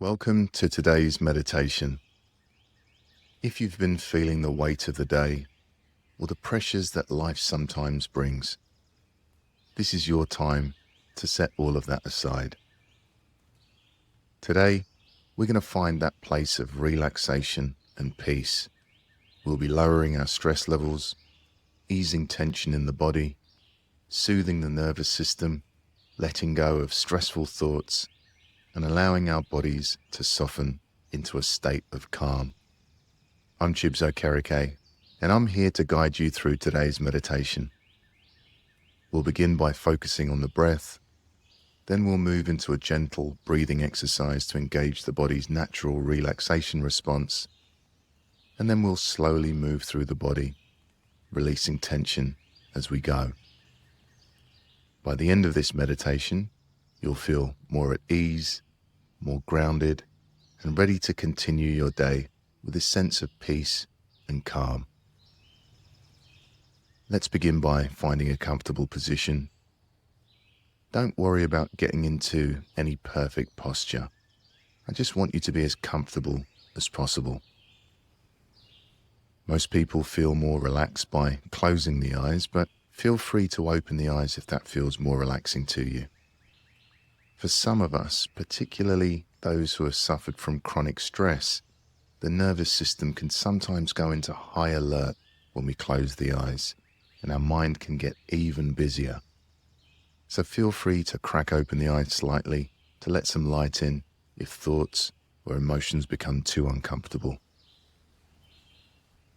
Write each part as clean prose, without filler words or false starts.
Welcome to today's meditation. If you've been feeling the weight of the day or the pressures that life sometimes brings, this is your time to set all of that aside. Today, we're going to find that place of relaxation and peace. We'll be lowering our stress levels, easing tension in the body, soothing the nervous system, letting go of stressful thoughts, and allowing our bodies to soften into a state of calm. I'm Chibs Okereke, and I'm here to guide you through today's meditation. We'll begin by focusing on the breath, then we'll move into a gentle breathing exercise to engage the body's natural relaxation response, and then we'll slowly move through the body, releasing tension as we go. By the end of this meditation, you'll feel more at ease, more grounded, and ready to continue your day with a sense of peace and calm. Let's begin by finding a comfortable position. Don't worry about getting into any perfect posture. I just want you to be as comfortable as possible. Most people feel more relaxed by closing the eyes, but feel free to open the eyes if that feels more relaxing to you. For some of us, particularly those who have suffered from chronic stress, the nervous system can sometimes go into high alert when we close the eyes, and our mind can get even busier. So feel free to crack open the eyes slightly to let some light in if thoughts or emotions become too uncomfortable.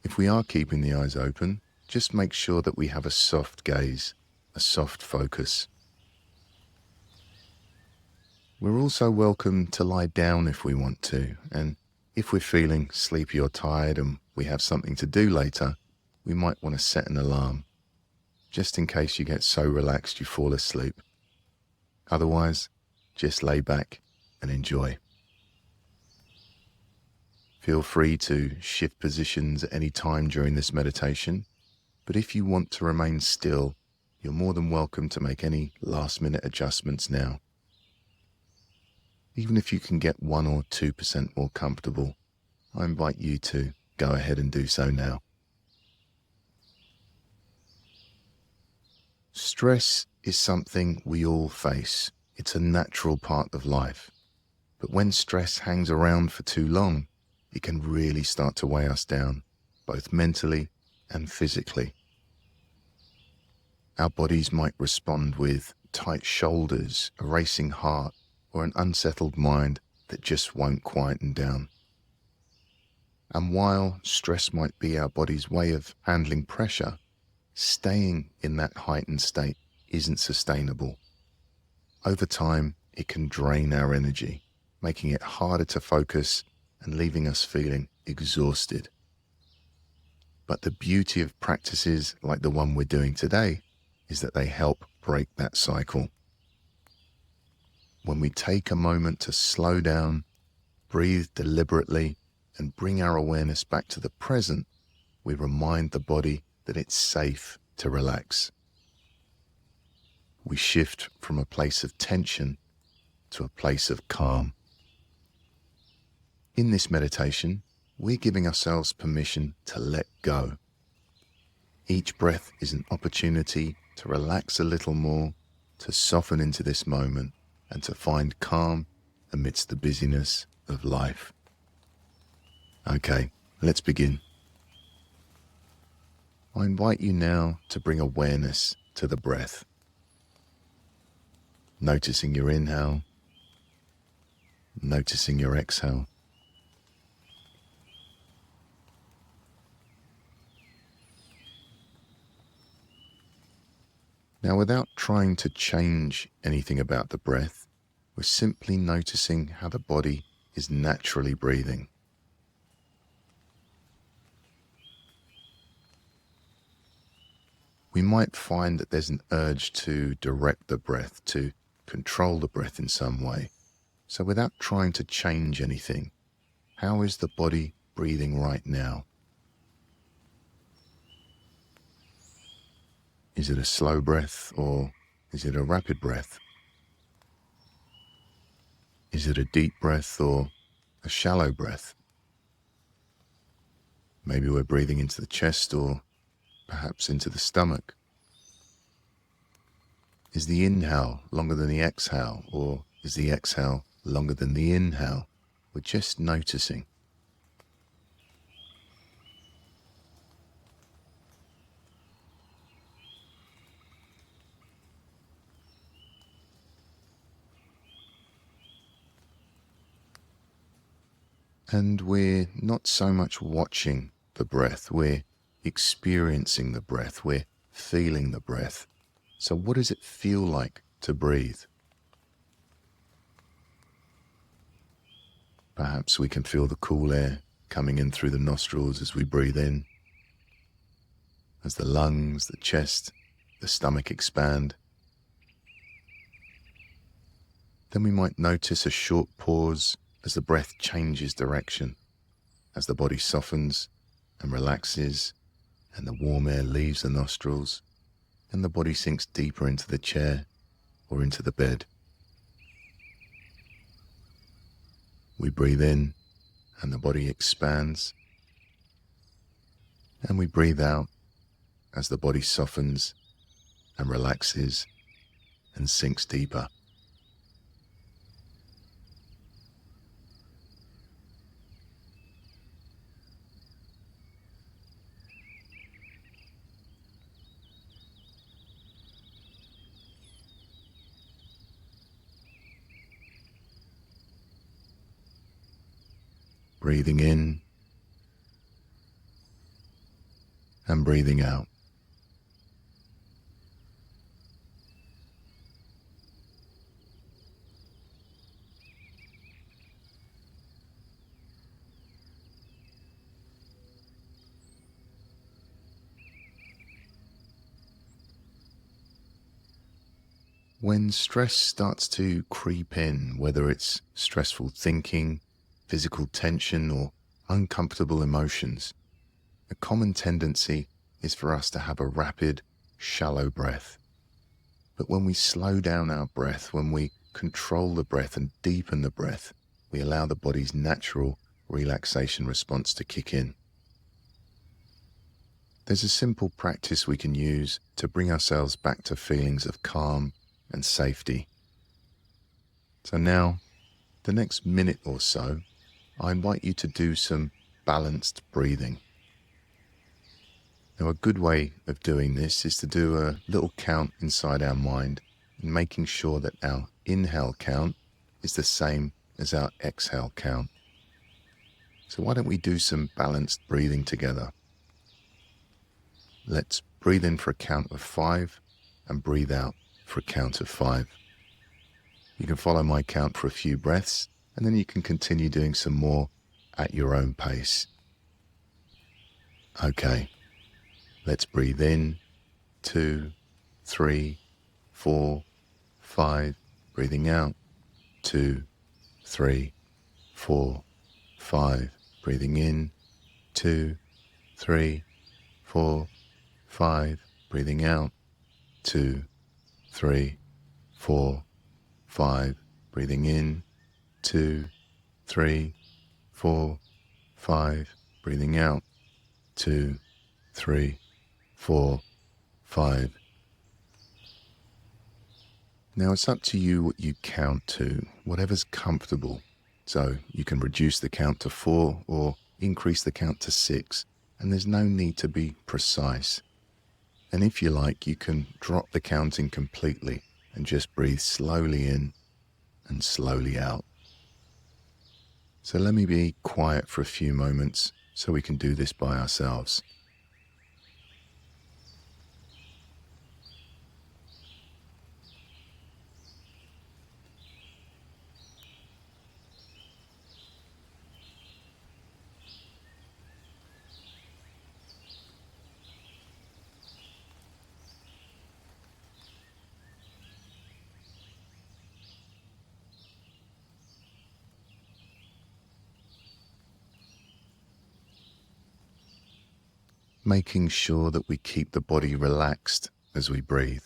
If we are keeping the eyes open, just make sure that we have a soft gaze, a soft focus. We're also welcome to lie down if we want to, and if we're feeling sleepy or tired and we have something to do later, we might want to set an alarm, just in case you get so relaxed you fall asleep. Otherwise, just lay back and enjoy. Feel free to shift positions at any time during this meditation, but if you want to remain still, you're more than welcome to make any last-minute adjustments now. Even if you can get 1 or 2% more comfortable, I invite you to go ahead and do so now. Stress is something we all face. It's a natural part of life. But when stress hangs around for too long, it can really start to weigh us down, both mentally and physically. Our bodies might respond with tight shoulders, a racing heart, or an unsettled mind that just won't quieten down. And while stress might be our body's way of handling pressure, staying in that heightened state isn't sustainable. Over time, it can drain our energy, making it harder to focus and leaving us feeling exhausted. But the beauty of practices like the one we're doing today is that they help break that cycle. When we take a moment to slow down, breathe deliberately, and bring our awareness back to the present, we remind the body that it's safe to relax. We shift from a place of tension to a place of calm. In this meditation, we're giving ourselves permission to let go. Each breath is an opportunity to relax a little more, to soften into this moment, and to find calm amidst the busyness of life. Okay, let's begin. I invite you now to bring awareness to the breath. Noticing your inhale, noticing your exhale. Now, without trying to change anything about the breath, we're simply noticing how the body is naturally breathing. We might find that there's an urge to direct the breath, to control the breath in some way. So without trying to change anything, how is the body breathing right now? Is it a slow breath or is it a rapid breath? Is it a deep breath or a shallow breath? Maybe we're breathing into the chest or perhaps into the stomach. Is the inhale longer than the exhale, or is the exhale longer than the inhale? We're just noticing. And we're not so much watching the breath, we're experiencing the breath, we're feeling the breath. So what does it feel like to breathe? Perhaps we can feel the cool air coming in through the nostrils as we breathe in, as the lungs, the chest, the stomach expand. Then we might notice a short pause as the breath changes direction, as the body softens and relaxes and the warm air leaves the nostrils and the body sinks deeper into the chair or into the bed. We breathe in and the body expands, and we breathe out as the body softens and relaxes and sinks deeper. Breathing in and breathing out. When stress starts to creep in, whether it's stressful thinking, physical tension, or uncomfortable emotions, a common tendency is for us to have a rapid, shallow breath. But when we slow down our breath, when we control the breath and deepen the breath, we allow the body's natural relaxation response to kick in. There's a simple practice we can use to bring ourselves back to feelings of calm and safety. So now, the next minute or so, I invite you to do some balanced breathing. Now, a good way of doing this is to do a little count inside our mind and making sure that our inhale count is the same as our exhale count. So why don't we do some balanced breathing together? Let's breathe in for a count of 5 and breathe out for a count of 5. You can follow my count for a few breaths, and then you can continue doing some more at your own pace. Okay, let's breathe in, 2, 3, 4, 5. Breathing out, 2, 3, 4, 5. Breathing in, 2, 3, 4, 5. Breathing out, 2, 3, 4, 5. Breathing in, 2, 3, 4, 5. Breathing out, 2, 3, 4, 5. Now it's up to you what you count to, whatever's comfortable. So you can reduce the count to 4 or increase the count to 6, and there's no need to be precise. And if you like, you can drop the counting completely and just breathe slowly in and slowly out. So let me be quiet for a few moments so we can do this by ourselves. Making sure that we keep the body relaxed as we breathe.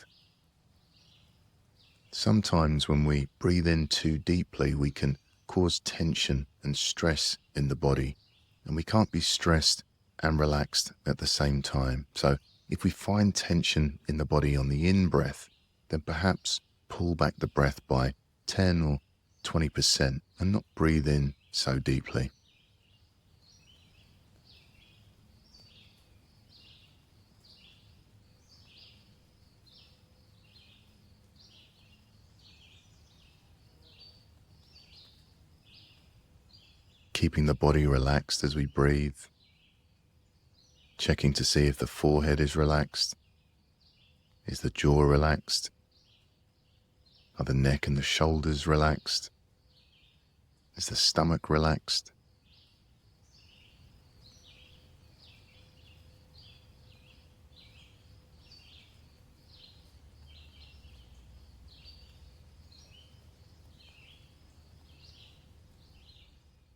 Sometimes when we breathe in too deeply, we can cause tension and stress in the body, and we can't be stressed and relaxed at the same time. So if we find tension in the body on the in-breath, then perhaps pull back the breath by 10 or 20% and not breathe in so deeply. Keeping the body relaxed as we breathe, checking to see if the forehead is relaxed. Is the jaw relaxed? Are the neck and the shoulders relaxed? Is the stomach relaxed?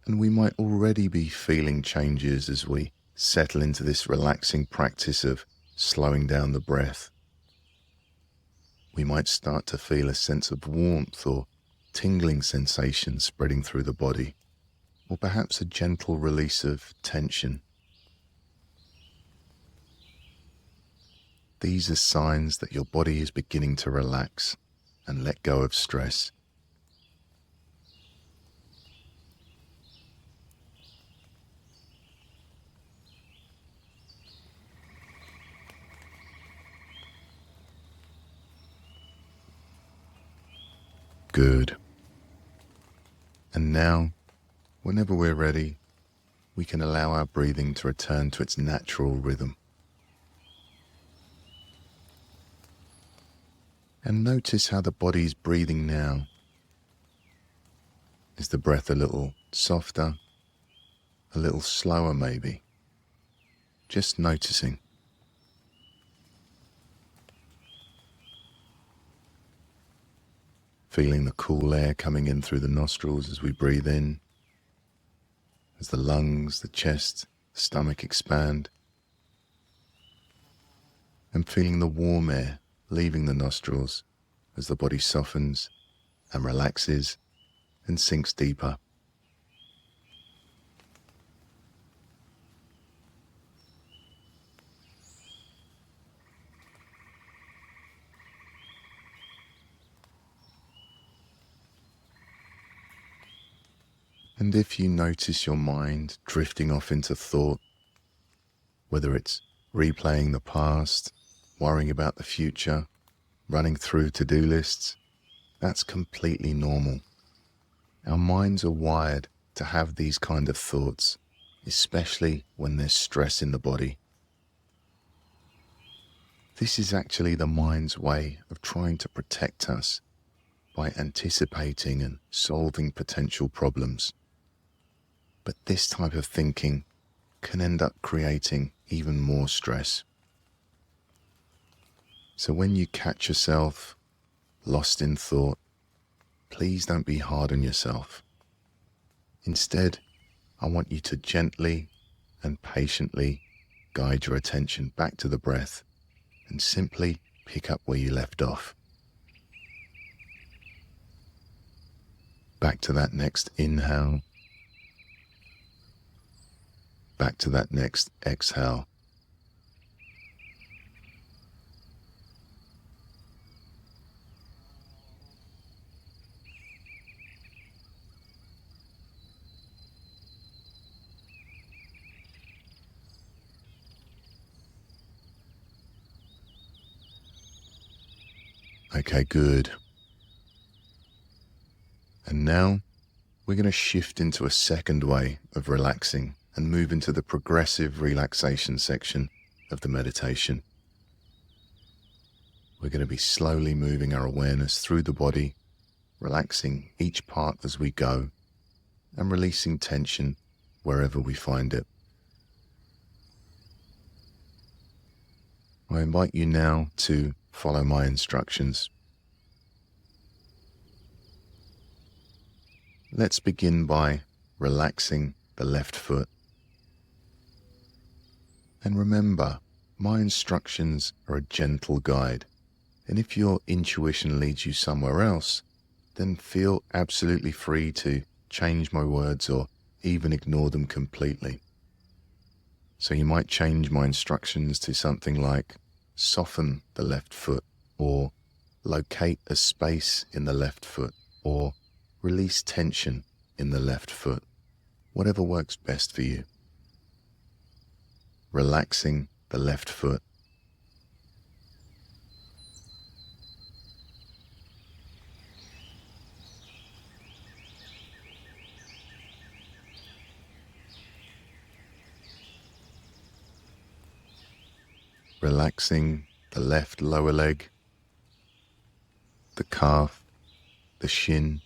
And we might already be feeling changes as we settle into this relaxing practice of slowing down the breath. We might start to feel a sense of warmth or tingling sensation spreading through the body, or perhaps a gentle release of tension. These are signs that your body is beginning to relax and let go of stress. Good. And now, whenever we're ready, we can allow our breathing to return to its natural rhythm. And notice how the body's breathing now. Is the breath a little softer, a little slower maybe? Just noticing. Feeling the cool air coming in through the nostrils as we breathe in, as the lungs, the chest, the stomach expand, and feeling the warm air leaving the nostrils as the body softens and relaxes and sinks deeper. And if you notice your mind drifting off into thought, whether it's replaying the past, worrying about the future, running through to-do lists, that's completely normal. Our minds are wired to have these kind of thoughts, especially when there's stress in the body. This is actually the mind's way of trying to protect us by anticipating and solving potential problems. But this type of thinking can end up creating even more stress. So when you catch yourself lost in thought, please don't be hard on yourself. Instead, I want you to gently and patiently guide your attention back to the breath and simply pick up where you left off. Back to that next inhale. Back to that next exhale. Okay, good. And now we're going to shift into a second way of relaxing and move into the progressive relaxation section of the meditation. We're going to be slowly moving our awareness through the body, relaxing each part as we go, and releasing tension wherever we find it. I invite you now to follow my instructions. Let's begin by relaxing the left foot. And remember, my instructions are a gentle guide. And if your intuition leads you somewhere else, then feel absolutely free to change my words or even ignore them completely. So you might change my instructions to something like soften the left foot, or locate a space in the left foot, or release tension in the left foot, whatever works best for you. Relaxing the left foot. Relaxing the left lower leg, the calf, the shin.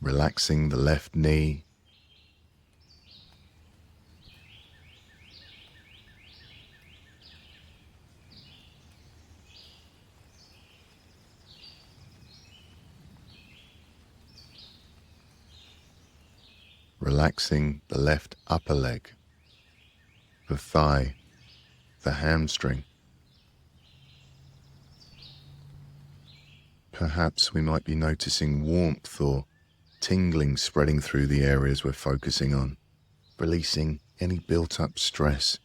Relaxing the left knee, relaxing the left upper leg, the thigh, the hamstring. Perhaps we might be noticing warmth or tingling spreading through the areas we're focusing on, releasing any built-up stress.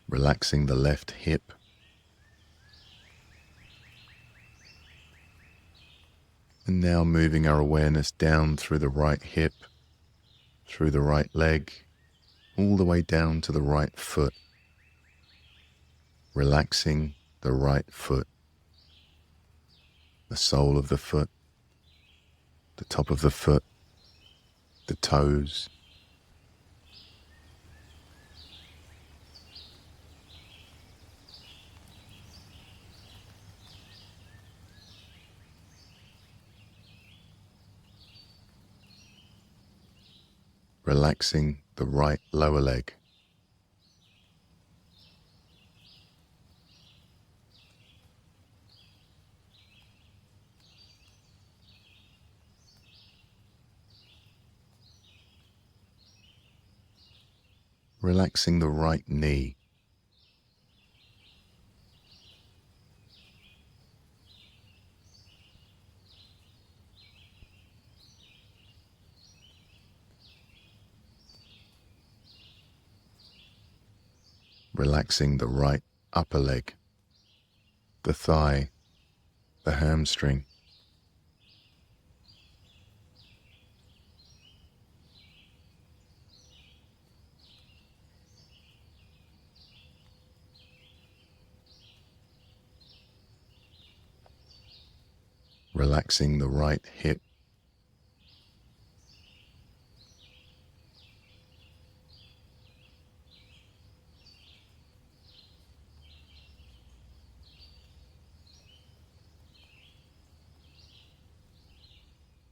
Relaxing the left hip, and now moving our awareness down through the right hip, through the right leg, all the way down to the right foot. Relaxing the right foot, the sole of the foot, the top of the foot, the toes. Relaxing the right lower leg. Relaxing the right knee. Relaxing the right upper leg, the thigh, the hamstring. Relaxing the right hip.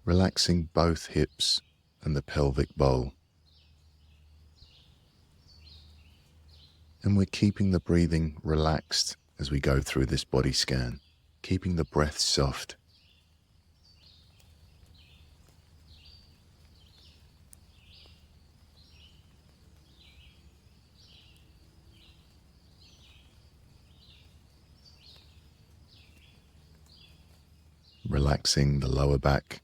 Relaxing both hips and the pelvic bowl. And we're keeping the breathing relaxed as we go through this body scan, keeping the breath soft. Relaxing the lower back.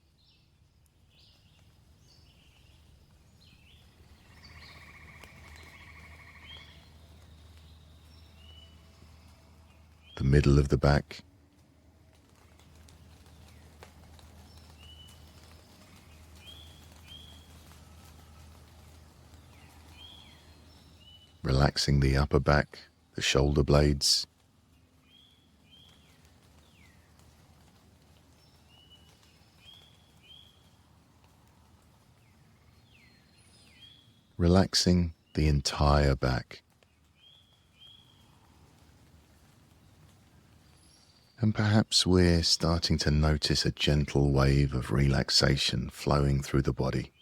The middle of the back. Relaxing the upper back, the shoulder blades. Relaxing the entire back. And perhaps we're starting to notice a gentle wave of relaxation flowing through the body,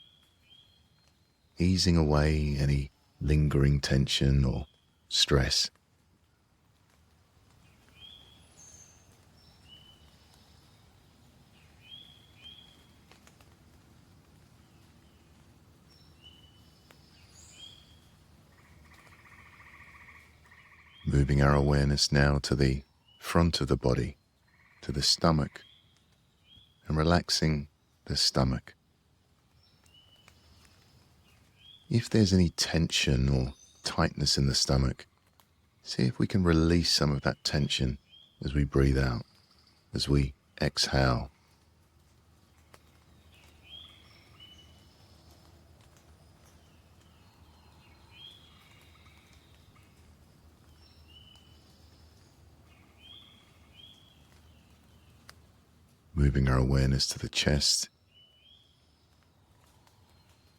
easing away any lingering tension or stress. Moving our awareness now to the front of the body, to the stomach, and relaxing the stomach. If there's any tension or tightness in the stomach, see if we can release some of that tension as we breathe out, as we exhale. Moving our awareness to the chest,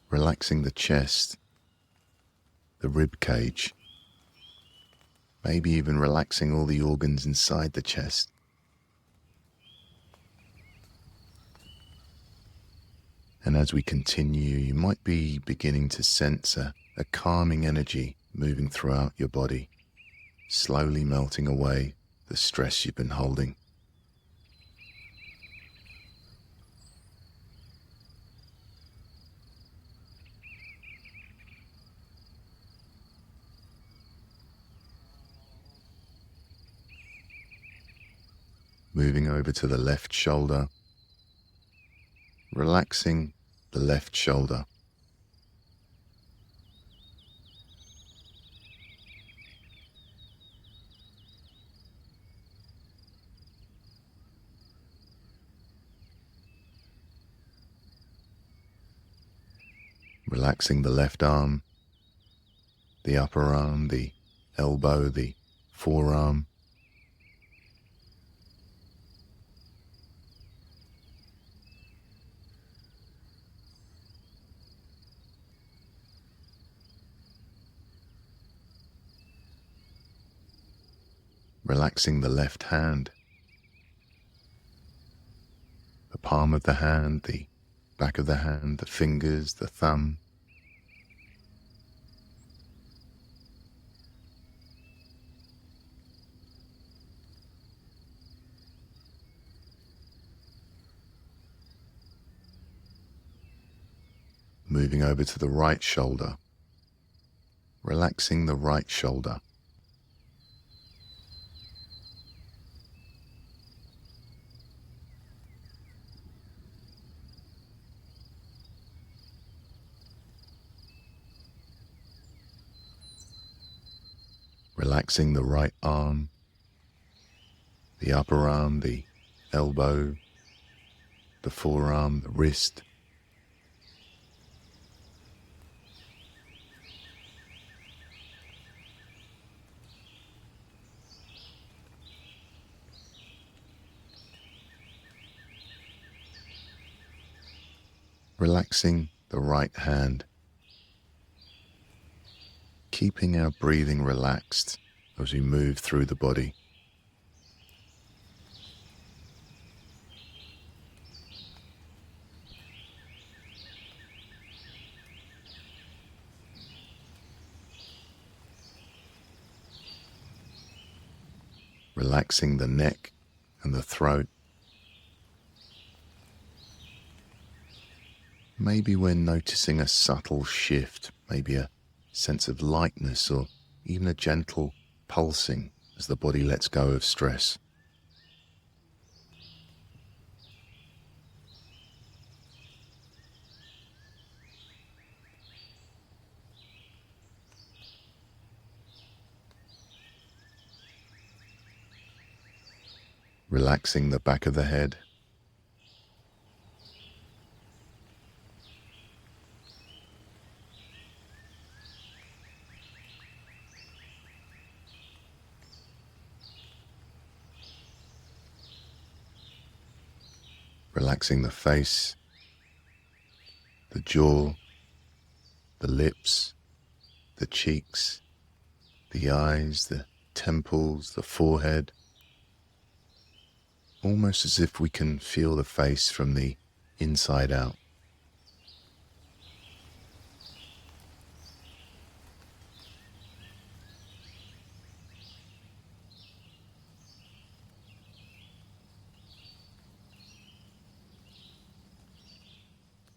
relaxing the chest, the rib cage, maybe even relaxing all the organs inside the chest. And as we continue, you might be beginning to sense a calming energy moving throughout your body, slowly melting away the stress you've been holding. Moving over to the left shoulder, relaxing the left shoulder. Relaxing the left arm, the upper arm, the elbow, the forearm. Relaxing the left hand, the palm of the hand, the back of the hand, the fingers, the thumb. Moving over to the right shoulder, relaxing the right shoulder. Relaxing the right arm, the upper arm, the elbow, the forearm, the wrist. Relaxing the right hand, keeping our breathing relaxed as we move through the body. Relaxing the neck and the throat. Maybe we're noticing a subtle shift, maybe a sense of lightness or even a gentle pulsing as the body lets go of stress. Relaxing the back of the head. Relaxing the face, the jaw, the lips, the cheeks, the eyes, the temples, the forehead. almost as if we can feel the face from the inside out.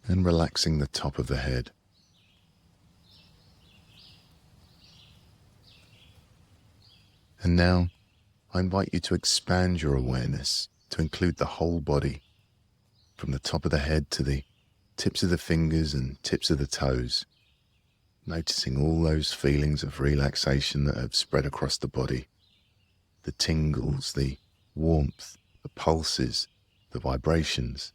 And relaxing the top of the head. And now, I invite you to expand your awareness to include the whole body, from the top of the head to the tips of the fingers and tips of the toes, noticing all those feelings of relaxation that have spread across the body, the tingles, the warmth, the pulses, the vibrations.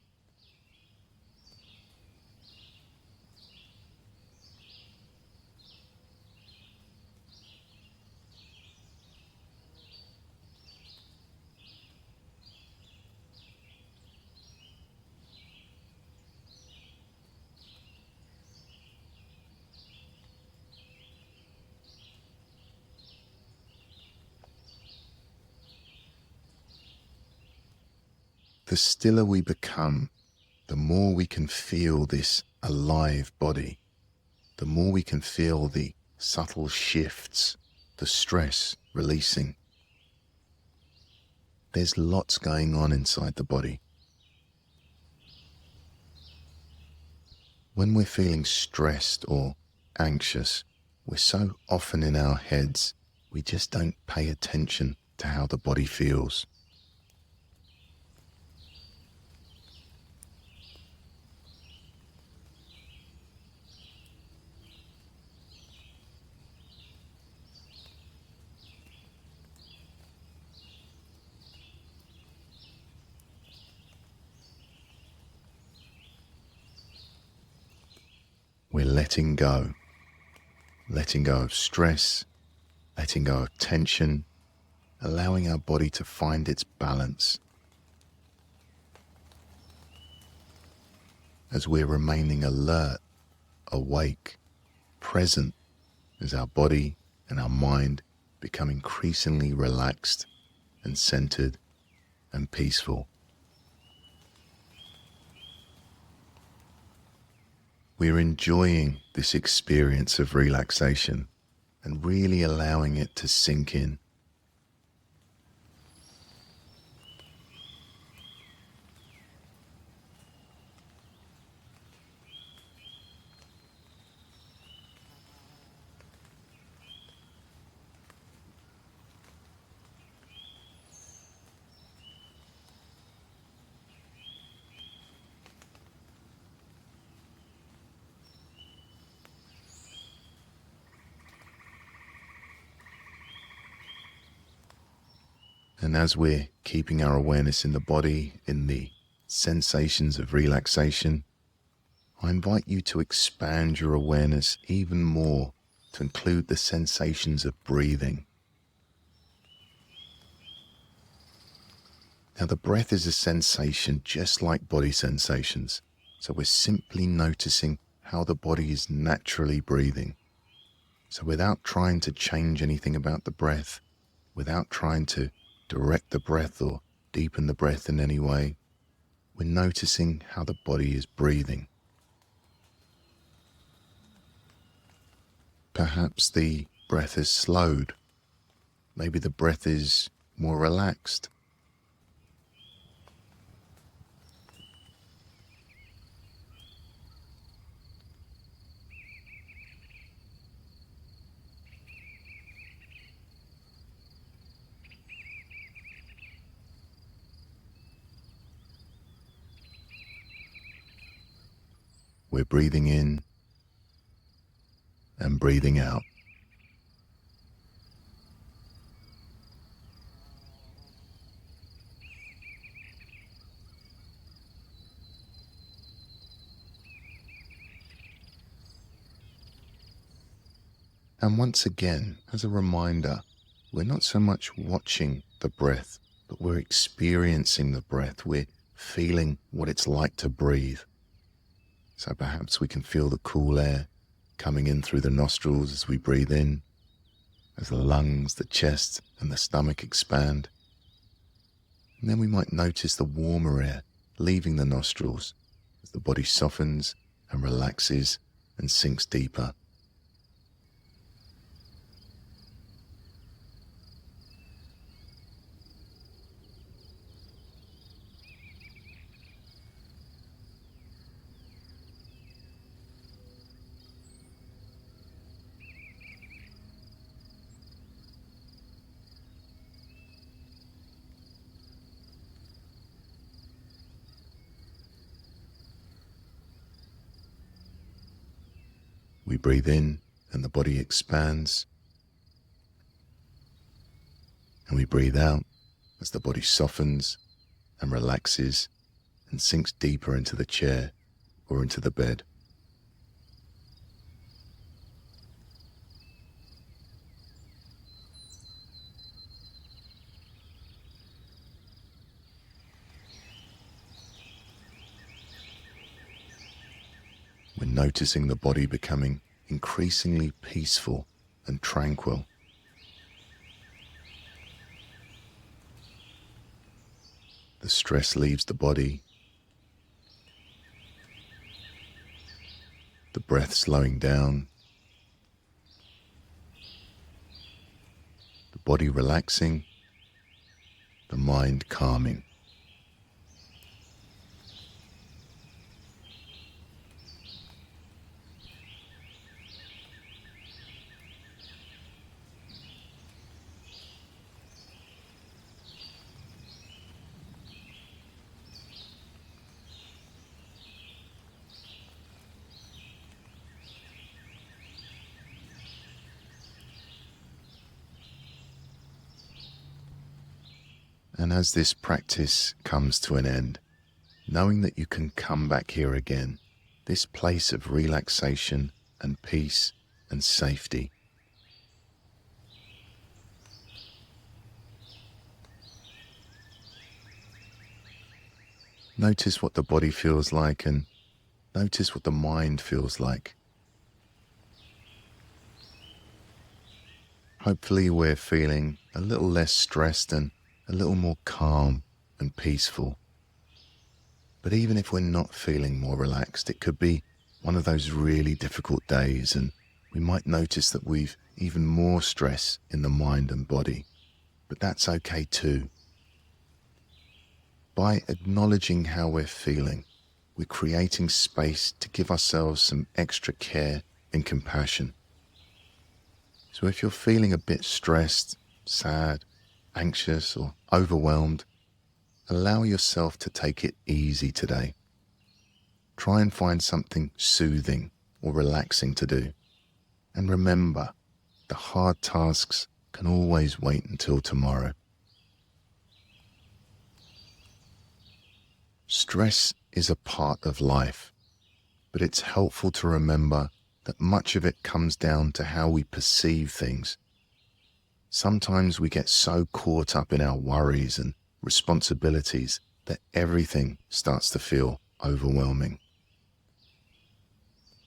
The stiller we become, the more we can feel this alive body, the more we can feel the subtle shifts, the stress releasing. There's lots going on inside the body. When we're feeling stressed or anxious, we're so often in our heads, we just don't pay attention to how the body feels. We're letting go of stress, letting go of tension, allowing our body to find its balance. As we're remaining alert, awake, present, as our body and our mind become increasingly relaxed and centered and peaceful. We're enjoying this experience of relaxation and really allowing it to sink in. And as we're keeping our awareness in the body, in the sensations of relaxation, I invite you to expand your awareness even more to include the sensations of breathing. Now, the breath is a sensation just like body sensations, so we're simply noticing how the body is naturally breathing. So without trying to change anything about the breath, without trying to direct the breath or deepen the breath in any way, we're noticing how the body is breathing. Perhaps the breath has slowed. Maybe the breath is more relaxed. We're breathing in and breathing out. And once again, as a reminder, we're not so much watching the breath, but we're experiencing the breath. We're feeling what it's like to breathe. So perhaps we can feel the cool air coming in through the nostrils as we breathe in, as the lungs, the chest, and the stomach expand. And then we might notice the warmer air leaving the nostrils as the body softens and relaxes and sinks deeper. We breathe in and the body expands, and we breathe out as the body softens and relaxes and sinks deeper into the chair or into the bed. We're noticing the body becoming increasingly peaceful and tranquil. The stress leaves the body, the breath slowing down, the body relaxing, the mind calming. And as this practice comes to an end, knowing that you can come back here again, this place of relaxation and peace and safety. Notice what the body feels like and notice what the mind feels like. Hopefully we're feeling a little less stressed and a little more calm and peaceful. But even if we're not feeling more relaxed, it could be one of those really difficult days, and we might notice that we've even more stress in the mind and body. But that's okay too. By acknowledging how we're feeling, we're creating space to give ourselves some extra care and compassion. So if you're feeling a bit stressed, sad, anxious, or overwhelmed, allow yourself to take it easy today. Try and find something soothing or relaxing to do. And remember, the hard tasks can always wait until tomorrow. Stress is a part of life, but it's helpful to remember that much of it comes down to how we perceive things. Sometimes we get so caught up in our worries and responsibilities that everything starts to feel overwhelming.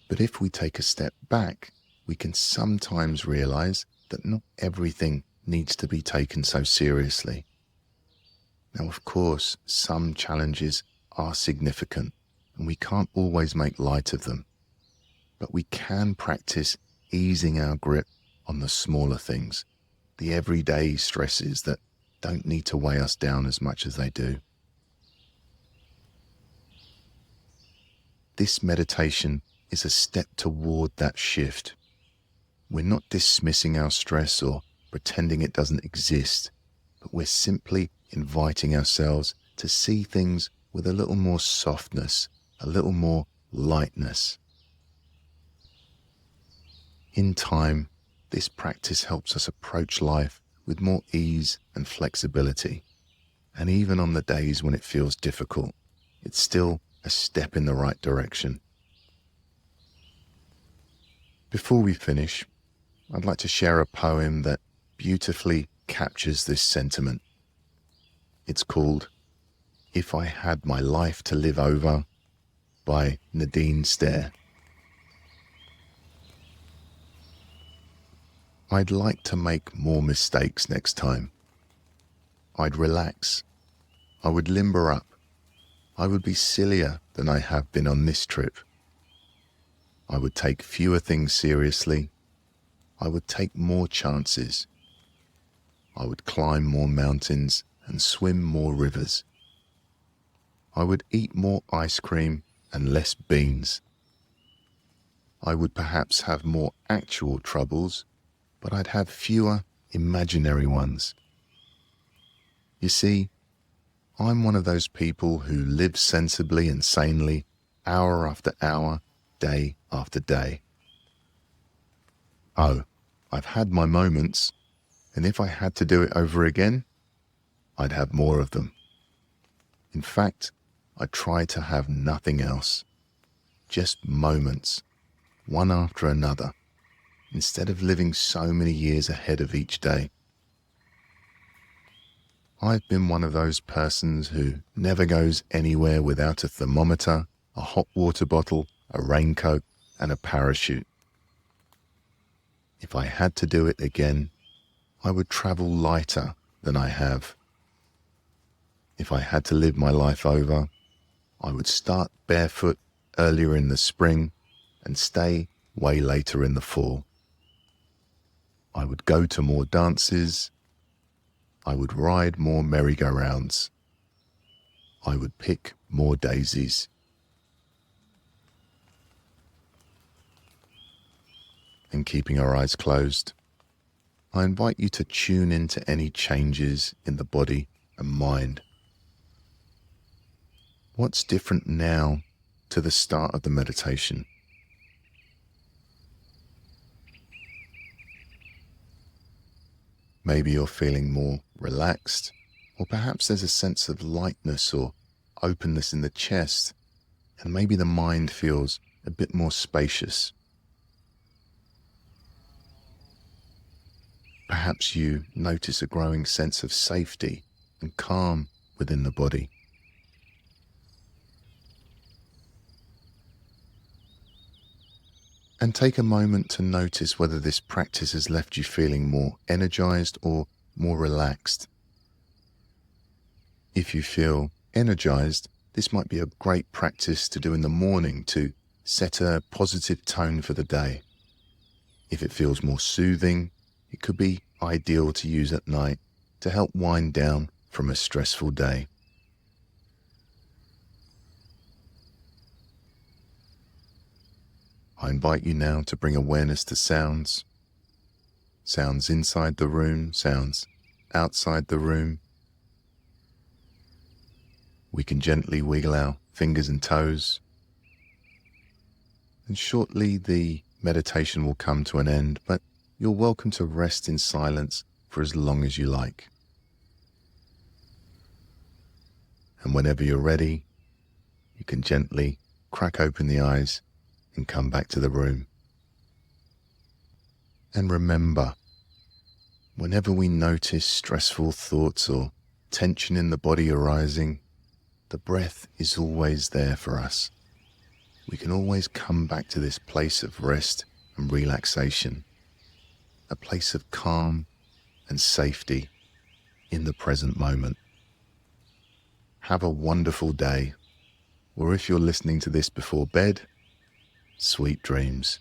But if we take a step back, we can sometimes realize that not everything needs to be taken so seriously. Now, of course, some challenges are significant and we can't always make light of them, but we can practice easing our grip on the smaller things, the everyday stresses that don't need to weigh us down as much as they do. This meditation is a step toward that shift. We're not dismissing our stress or pretending it doesn't exist, but we're simply inviting ourselves to see things with a little more softness, a little more lightness. In time, this practice helps us approach life with more ease and flexibility. And even on the days when it feels difficult, it's still a step in the right direction. Before we finish, I'd like to share a poem that beautifully captures this sentiment. It's called "If I Had My Life to Live Over" by Nadine Stair. I'd like to make more mistakes next time. I'd relax I would limber up. I would be sillier than I have been on this trip. I would take fewer things seriously. I would take more chances. I would climb more mountains and swim more rivers. I would eat more ice cream and less beans. I would perhaps have more actual troubles, but I'd have fewer imaginary ones. You see, I'm one of those people who live sensibly and sanely, hour after hour, day after day. Oh, I've had my moments, and if I had to do it over again, I'd have more of them. In fact, I try to have nothing else, just moments, one after another, instead of living so many years ahead of each day. I've been one of those persons who never goes anywhere without a thermometer, a hot water bottle, a raincoat, and a parachute. If I had to do it again, I would travel lighter than I have. If I had to live my life over, I would start barefoot earlier in the spring and stay way later in the fall. I would go to more dances. I would ride more merry-go-rounds. I would pick more daisies. And keeping our eyes closed, I invite you to tune into any changes in the body and mind. What's different now to the start of the meditation? Maybe you're feeling more relaxed, or perhaps there's a sense of lightness or openness in the chest, and maybe the mind feels a bit more spacious. Perhaps you notice a growing sense of safety and calm within the body. And take a moment to notice whether this practice has left you feeling more energized or more relaxed. If you feel energized, this might be a great practice to do in the morning to set a positive tone for the day. If it feels more soothing, it could be ideal to use at night to help wind down from a stressful day. I invite you now to bring awareness to sounds. Sounds inside the room, sounds outside the room. We can gently wiggle our fingers and toes. And shortly the meditation will come to an end, but you're welcome to rest in silence for as long as you like. And whenever you're ready, you can gently crack open the eyes and come back to the room. And remember, whenever we notice stressful thoughts or tension in the body arising, the breath is always there for us. We can always come back to this place of rest and relaxation, a place of calm and safety in the present moment. Have a wonderful day, or if you're listening to this before bed, sweet dreams.